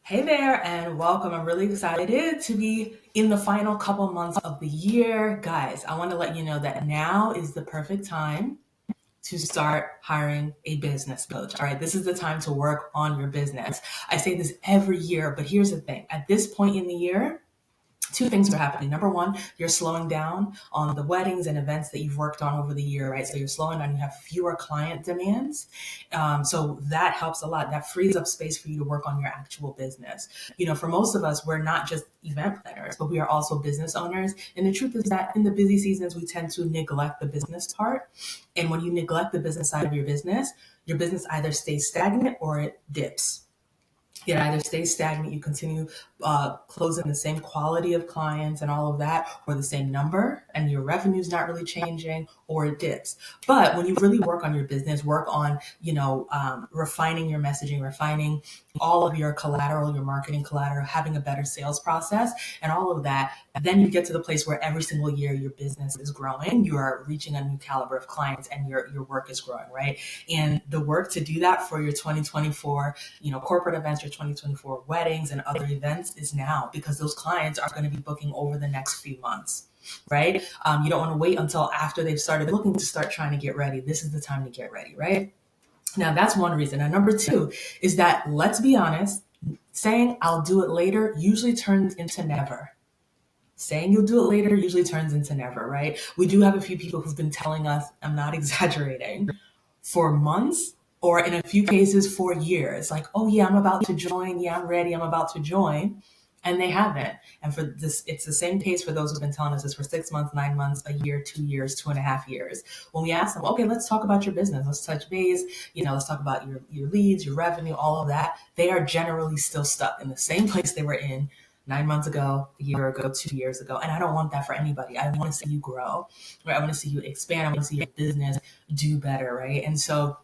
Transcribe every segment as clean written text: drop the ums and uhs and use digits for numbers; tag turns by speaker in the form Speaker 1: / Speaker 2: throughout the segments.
Speaker 1: Hey there and welcome. I'm really excited to be in the final couple months of the year. Guys, I want to let you know that now is the perfect time to start hiring a business coach. All right, this is the time to work on your business. I say this every year, but here's the thing. At this point in the year, two things are happening. Number one, you're slowing down on the weddings and events that you've worked on over the year, right? So you're slowing down, you have fewer client demands. So that helps a lot. That frees up space for you to work on your actual business. For most of us, we're not just event planners, but we are also business owners. And the truth is that in the busy seasons, we tend to neglect the business part. And when you neglect the business side of your business either stays stagnant or it dips. It either stays stagnant, you continue closing the same quality of clients and all of that, or the same number, and your revenue's not really changing, or it dips. But when you really work on your business, work on, refining your messaging, refining all of your collateral, your marketing collateral, having a better sales process, and all of that, then you get to the place where every single year your business is growing, you are reaching a new caliber of clients, and your work is growing, right? And the work to do that for your 2024, corporate events, your 2024 weddings and other events is now, because those clients are going to be booking over the next few months, right? You don't want to wait until after they've started looking to start trying to get ready. This is the time to get ready, right? Now, that's one reason. And number two is that, let's be honest, saying I'll do it later usually turns into never. Saying you'll do it later usually turns into never, right? We do have a few people who've been telling us, I'm not exaggerating, for months, or in a few cases for years. Like, oh yeah, I'm about to join. Yeah, I'm ready. I'm about to join. And they haven't. And for this, it's the same case for those who've been telling us this for 6 months, 9 months, a year, 2 years, 2.5 years. When we ask them, okay, let's talk about your business. Let's touch base. Let's talk about your leads, your revenue, all of that. They are generally still stuck in the same place they were in 9 months ago, a year ago, 2 years ago. And I don't want that for anybody. I want to see you grow, right? I want to see you expand. I want to see your business do better, right? And so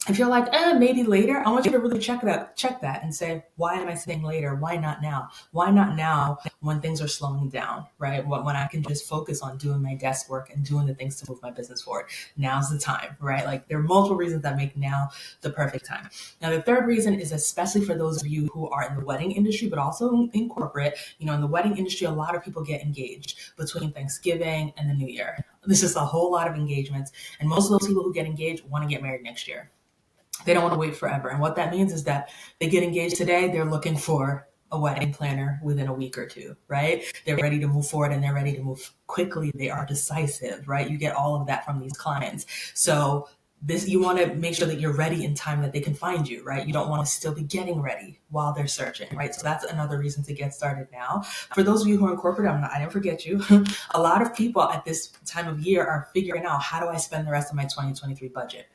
Speaker 1: if you're like, maybe later, I want you to really check that and say, why am I saying later? Why not now? Why not now when things are slowing down, right? When I can just focus on doing my desk work and doing the things to move my business forward. Now's the time, right? Like, there are multiple reasons that make now the perfect time. Now, the third reason is especially for those of you who are in the wedding industry, but also in corporate. In the wedding industry, a lot of people get engaged between Thanksgiving and the New Year. This is a whole lot of engagements. And most of those people who get engaged want to get married next year. They don't want to wait forever. And what that means is that they get engaged today, they're looking for a wedding planner within a week or two, right? They're ready to move forward and they're ready to move quickly. They are decisive, right? You get all of that from these clients. So you want to make sure that you're ready in time that they can find you, right? You don't want to still be getting ready while they're searching, right? So that's another reason to get started now. For those of you who are in corporate, I didn't forget you. A lot of people at this time of year are figuring out, how do I spend the rest of my 2023 budget?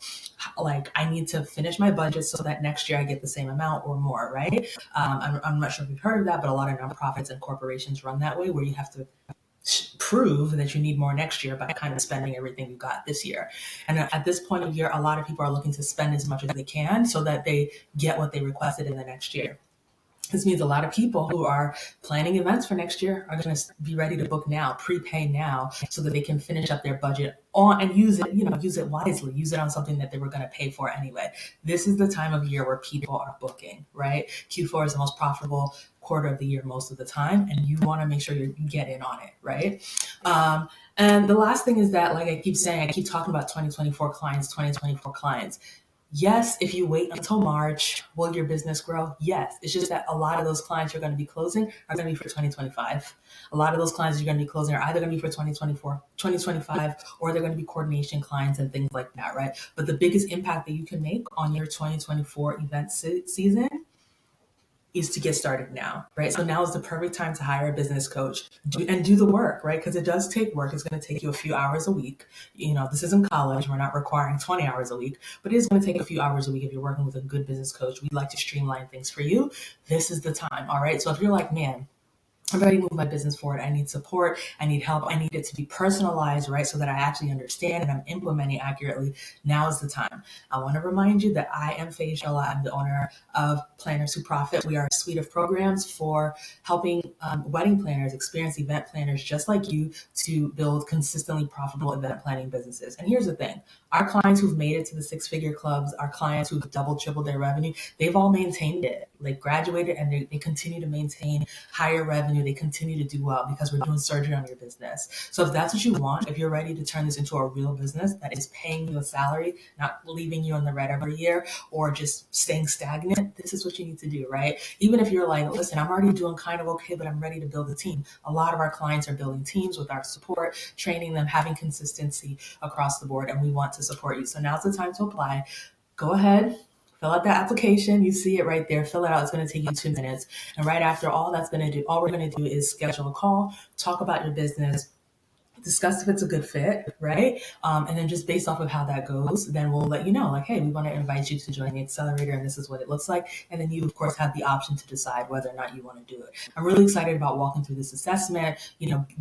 Speaker 1: Like, I need to finish my budget so that next year I get the same amount or more, right? I'm not sure if you've heard of that, but a lot of nonprofits and corporations run that way, where you have to prove that you need more next year by kind of spending everything you got this year. And at this point of year, a lot of people are looking to spend as much as they can so that they get what they requested in the next year. This means a lot of people who are planning events for next year are going to be ready to book now, prepay now, so that they can finish up their budget on and use it wisely, use it on something that they were going to pay for anyway. This is the time of year where people are booking, right? Q4 is the most profitable quarter of the year most of the time, and you want to make sure you get in on it, right? And the last thing is that, like I keep saying, I keep talking about 2024 clients. Yes, if you wait until March, will your business grow? Yes. It's just that a lot of those clients you're going to be closing are going to be for 2025. A lot of those clients you're going to be closing are either going to be for 2024, 2025, or they're going to be coordination clients and things like that, right? But the biggest impact that you can make on your 2024 event season is to get started now, right? So now is the perfect time to hire a business coach and do the work, right? Because it does take work. It's going to take you a few hours a week. This isn't college. We're not requiring 20 hours a week, but it is going to take a few hours a week if you're working with a good business coach. We'd like to streamline things for you. This is the time, all right? So if you're like, man, I'm ready to move my business forward. I need support. I need help. I need it to be personalized, right? So that I actually understand and I'm implementing accurately. Now is the time. I want to remind you that I am Faye Shola. I'm the owner of Planners Who Profit. We are a suite of programs for helping wedding planners, experienced event planners just like you to build consistently profitable event planning businesses. And here's the thing. Our clients who've made it to the six-figure clubs, our clients who've doubled, tripled their revenue, they've all maintained it. Like graduated and they continue to maintain higher revenue. They continue to do well because we're doing surgery on your business. So if that's what you want, if you're ready to turn this into a real business that is paying you a salary, not leaving you in the red every year or just staying stagnant, this is what you need to do, right? Even if you're like, listen, I'm already doing kind of okay, but I'm ready to build a team. A lot of our clients are building teams with our support, training them, having consistency across the board, and we want to support you. So now's the time to apply. Go ahead, fill out the application. You see it right there. Fill it out. It's going to take you 2 minutes. And right after, all we're going to do is schedule a call, talk about your business, discuss if it's a good fit, right? And then just based off of how that goes, then we'll let you know, like, hey, we want to invite you to join the accelerator, and this is what it looks like. And then you, of course, have the option to decide whether or not you want to do it. I'm really excited about walking through this assessment,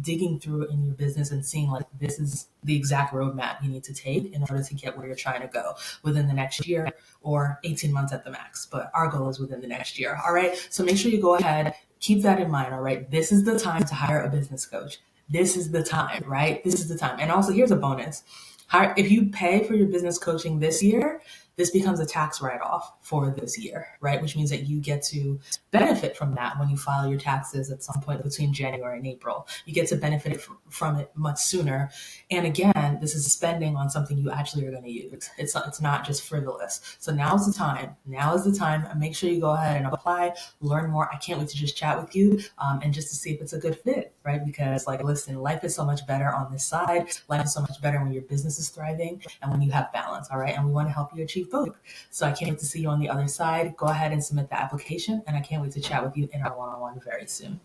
Speaker 1: digging through in your business and seeing like this is the exact roadmap you need to take in order to get where you're trying to go within the next year or 18 months at the max. But our goal is within the next year. All right. So make sure you go ahead, keep that in mind. All right. This is the time to hire a business coach. This is the time, right? This is the time. And also, here's a bonus. If you pay for your business coaching this year, this becomes a tax write-off for this year, right? Which means that you get to benefit from that when you file your taxes at some point between January and April. You get to benefit from it much sooner. And again, this is spending on something you actually are going to use. It's not just frivolous. So now is the time. Now is the time. Make sure you go ahead and apply, learn more. I can't wait to just chat with you and just to see if it's a good fit, right? Because like, listen, life is so much better on this side. Life is so much better when your business is thriving and when you have balance, all right? And we want to help you achieve both. So I can't wait to see you on the other side. Go ahead and submit the application, and I can't wait to chat with you in our one-on-one very soon.